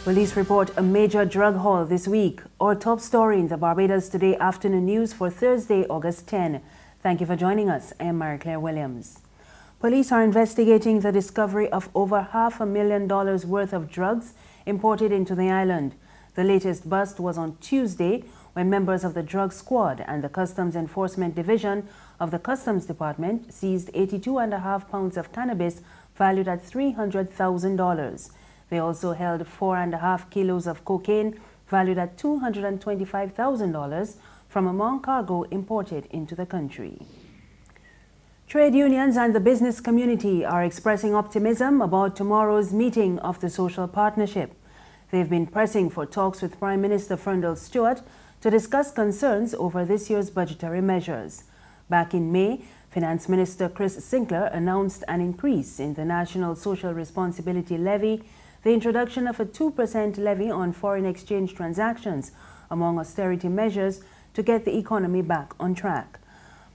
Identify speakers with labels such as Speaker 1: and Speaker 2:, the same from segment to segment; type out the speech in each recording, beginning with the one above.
Speaker 1: Police report a major drug haul this week. Our top story in the Barbados Today afternoon news for Thursday, August 10. Thank you for joining us. I am Mary Claire Williams. Police are investigating the discovery of over $500,000 worth of drugs imported into the island. The latest bust was on Tuesday when members of the drug squad and the Customs Enforcement Division of the Customs Department seized 82.5 pounds of cannabis valued at $300,000. They also held 4.5 kilos of cocaine valued at $225,000 from a Mong cargo imported into the country. Trade unions and the business community are expressing optimism about tomorrow's meeting of the social partnership. They've been pressing for talks with Prime Minister Freundel Stuart to discuss concerns over this year's budgetary measures. Back in May, Finance Minister Chris Sinclair announced an increase in the National Social Responsibility Levy, the introduction of a 2% levy on foreign exchange transactions, among austerity measures to get the economy back on track.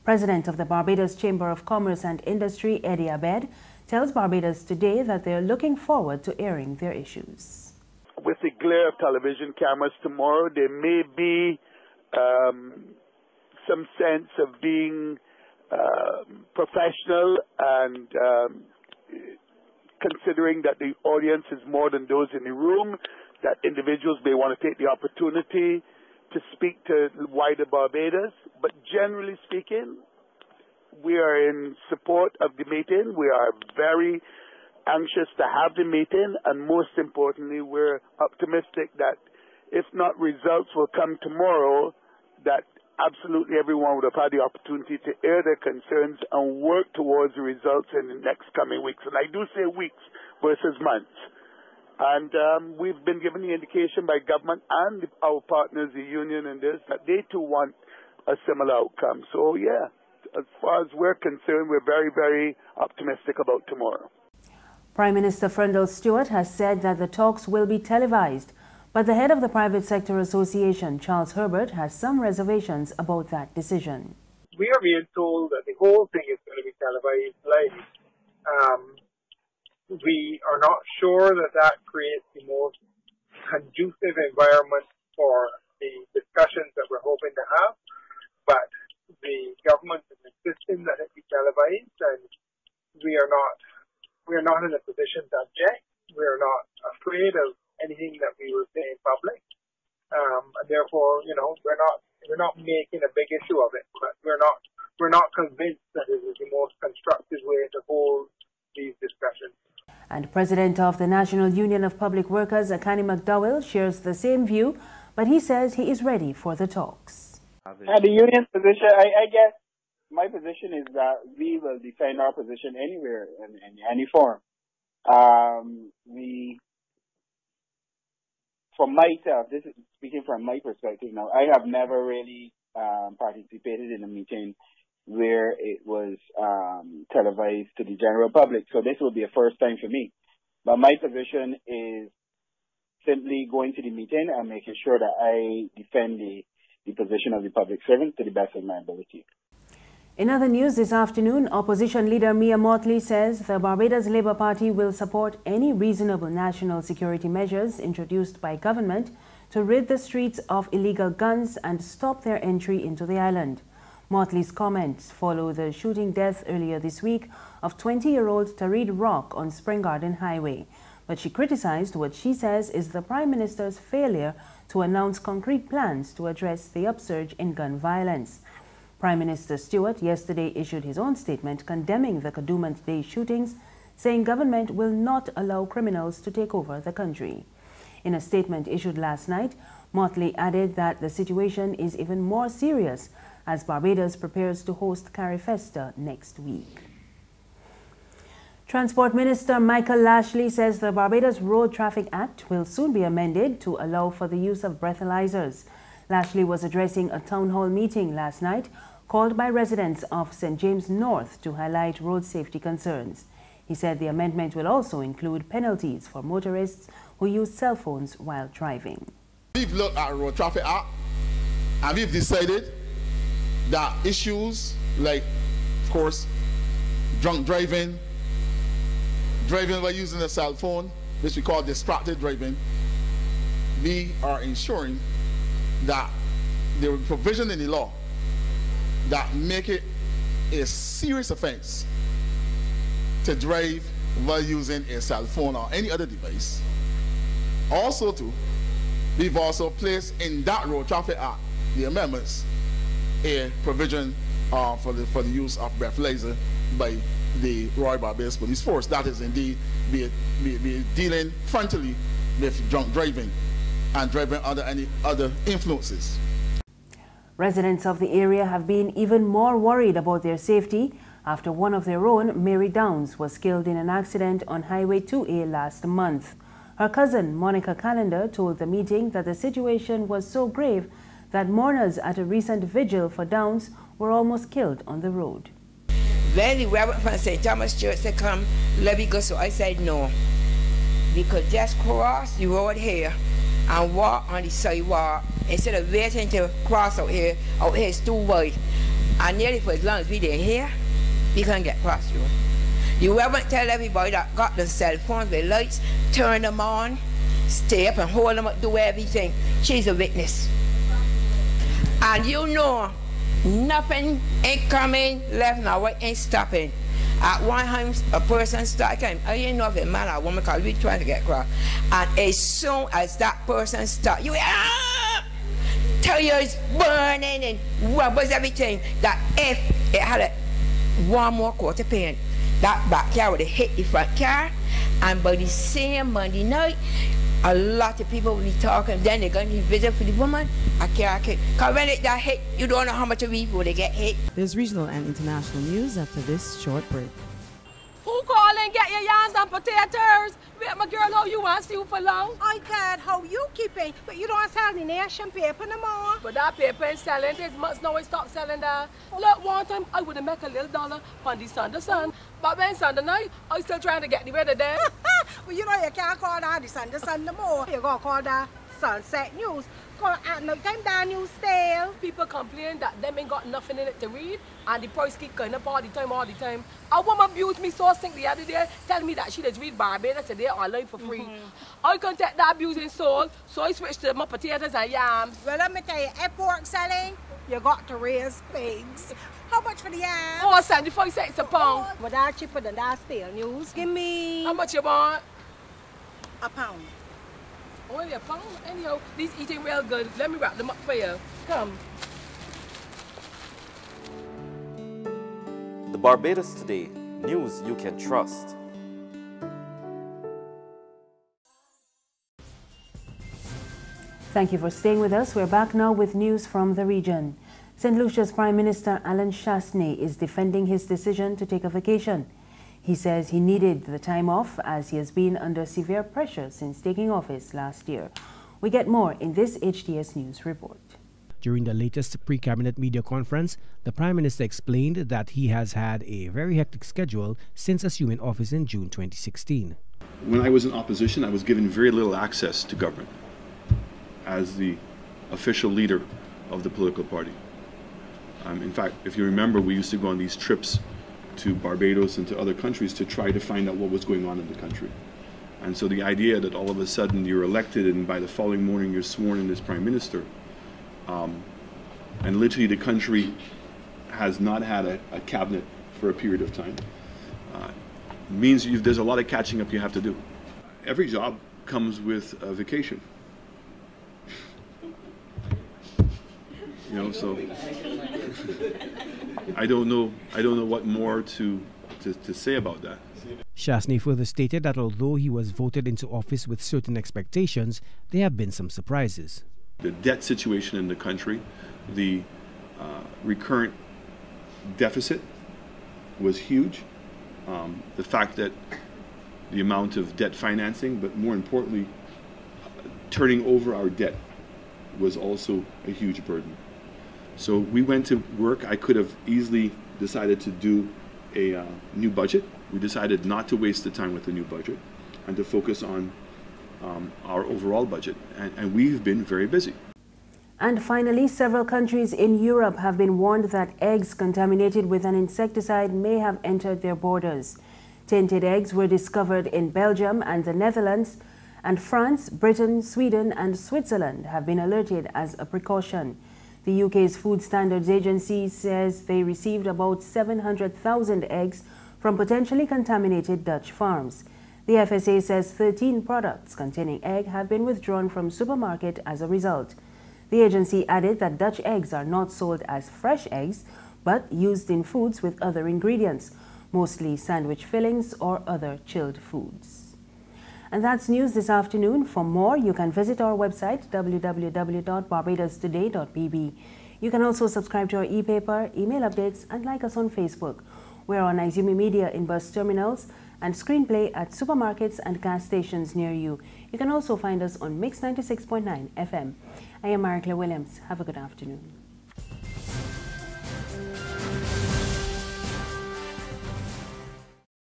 Speaker 1: President of the Barbados Chamber of Commerce and Industry, Eddie Abed, tells Barbados Today that they are looking forward to airing their issues.
Speaker 2: With the glare of television cameras tomorrow, there may be some sense of being professional and considering that the audience is more than those in the room, that individuals may want to take the opportunity to speak to wider Barbados. But generally speaking, we are in support of the meeting. We are very anxious to have the meeting, and most importantly, we're optimistic that if not results will come tomorrow, that absolutely everyone would have had the opportunity to air their concerns and work towards the results in the next coming weeks. And I do say weeks versus months. And we've been given the indication by government and our partners, the union in this, that they too want a similar outcome. So yeah, as far as we're concerned, we're very, very optimistic about tomorrow.
Speaker 1: Prime Minister Freundel Stuart has said that the talks will be televised, but the head of the Private Sector Association, Charles Herbert, has some reservations about that decision.
Speaker 3: We are being told that the whole thing is going to be televised live. We are not sure that that creates the most conducive environment for the discussions that we're hoping to have, but the government is insisting that it be televised, and we are not in a position to object. We are not afraid of anything that we will say in public, and therefore, we're not making a big issue of it. But we're not convinced that it is the most constructive way to hold these discussions.
Speaker 1: And President of the National Union of Public Workers, Akani McDowell, shares the same view, but he says he is ready for the talks.
Speaker 4: The union's position, I guess, my position is that we will defend our position anywhere in any form. From myself, this is speaking from my perspective now, I have never really participated in a meeting where it was televised to the general public. So this will be a first time for me. But my position is simply going to the meeting and making sure that I defend the position of the public servant to the best of my ability.
Speaker 1: In other news this afternoon, opposition leader Mia Mottley says the Barbados Labour Party will support any reasonable national security measures introduced by government to rid the streets of illegal guns and stop their entry into the island. Mottley's comments follow the shooting death earlier this week of 20-year-old Tareed Rock on Spring Garden Highway. But she criticized what she says is the Prime Minister's failure to announce concrete plans to address the upsurge in gun violence. Prime Minister Stuart yesterday issued his own statement condemning the Kadooment Day shootings, saying government will not allow criminals to take over the country. In a statement issued last night, Mottley added that the situation is even more serious as Barbados prepares to host Carifesta next week. Transport Minister Michael Lashley says the Barbados Road Traffic Act will soon be amended to allow for the use of breathalyzers. Lashley was addressing a town hall meeting last night called by residents of St. James North to highlight road safety concerns. He said the amendment will also include penalties for motorists who use cell phones while driving.
Speaker 5: We've looked at Road Traffic Act and we've decided that issues like, of course, drunk driving, driving by using a cell phone, which we call distracted driving, we are ensuring that there will be provision in the law that make it a serious offense to drive while using a cell phone or any other device. Also too, we've also placed in that Road Traffic Act, the amendments, a provision for the use of breathalyzer by the Royal Barbados Police Force. That is indeed be dealing frontally with drunk driving and driving under any other influences.
Speaker 1: Residents of the area have been even more worried about their safety after one of their own, Mary Downs, was killed in an accident on Highway 2A last month. Her cousin, Monica Callender, told the meeting that the situation was so grave that mourners at a recent vigil for Downs were almost killed on the road.
Speaker 6: When the Reverend from St. Thomas Church said, "Come, let me go," so I said no. We could just cross the road here and walk on the sidewalk instead of waiting to cross out here. Out here is too wide. And nearly for as long as we didn't here, we couldn't get across the road. The Reverend tell everybody that got the cell phones with lights, turn them on, stay up and hold them up, do everything. She's a witness. And you know, nothing ain't coming left now, right ain't stopping. At one time, a person started, I didn't know if it's a man or a woman, because we trying to get across. And as soon as that person started, you tires burning and rubbers, everything, that if it had a one more quarter paint, that back car would have hit the front car. And by the same Monday night, a lot of people will be talking, then they're going to visit for the woman. I can't. Because when it that hit, you don't know how much of people they get hit.
Speaker 7: There's regional and international news after this short break.
Speaker 8: Who call and get your yams and potatoes? Wait, my girl, how you want to see you for long?
Speaker 9: I got how you keeping, but you don't sell the nation paper no more.
Speaker 8: But that paper ain't selling. This month now I stop selling that. Look, one time I would have made a little dollar on the Sunday sun. But when Sunday night, I still trying to get the weather there.
Speaker 9: Well, you know you can't call that the Sunday sun no more. You're going to call that Sunset News. Because at no time that news stale.
Speaker 8: People complain that them ain't got nothing in it to read, and the price keep going up all the time. A woman abused me so sick the other day, telling me that she does read Barbados Today online for free. I can't take that abusing soul, so I switched to my potatoes and yams.
Speaker 9: Well, let me tell you, if pork selling, you got to raise pigs. How much for the yams?
Speaker 8: Oh, 75 cents a pound.
Speaker 9: Well, that's cheaper than that stale news. Give me...
Speaker 8: How much you want?
Speaker 9: A pound.
Speaker 8: Only a pound? Anyhow, these eating real good. Let me wrap them up for you. Come.
Speaker 10: The Barbados Today, news you can trust.
Speaker 1: Thank you for staying with us. We're back now with news from the region. St. Lucia's Prime Minister Alan Chastney is defending his decision to take a vacation. He says he needed the time off as he has been under severe pressure since taking office last year. We get more in this HTS News report.
Speaker 11: During the latest pre-cabinet media conference, the Prime Minister explained that he has had a very hectic schedule since assuming office in June 2016.
Speaker 12: When I was in opposition, I was given very little access to government as the official leader of the political party. In fact, if you remember, we used to go on these trips to Barbados and to other countries to try to find out what was going on in the country. And so the idea that all of a sudden you're elected and by the following morning you're sworn in as Prime Minister, and literally the country has not had a cabinet for a period of time, means there's a lot of catching up you have to do. Every job comes with a vacation. You know, so I don't know what more to say about that.
Speaker 11: Chastney further stated that although he was voted into office with certain expectations, there have been some surprises.
Speaker 12: The debt situation in the country, the recurrent deficit was huge. The fact that the amount of debt financing, but more importantly, turning over our debt was also a huge burden. So we went to work. I could have easily decided to do a new budget. We decided not to waste the time with the new budget and to focus on our overall budget. And we've been very busy.
Speaker 1: And finally, several countries in Europe have been warned that eggs contaminated with an insecticide may have entered their borders. Tainted eggs were discovered in Belgium and the Netherlands, And France, Britain, Sweden and Switzerland have been alerted as a precaution. The UK's Food Standards Agency says they received about 700,000 eggs from potentially contaminated Dutch farms. The FSA says 13 products containing egg have been withdrawn from supermarket as a result. The agency added that Dutch eggs are not sold as fresh eggs, but used in foods with other ingredients, mostly sandwich fillings or other chilled foods. And that's news this afternoon. For more, you can visit our website, www.barbadostoday.bb. You can also subscribe to our e-paper, email updates, and like us on Facebook. We're on Izumi Media in bus terminals and Screenplay at supermarkets and gas stations near you. You can also find us on Mix 96.9 FM. I am Marie Claire Williams. Have a good afternoon.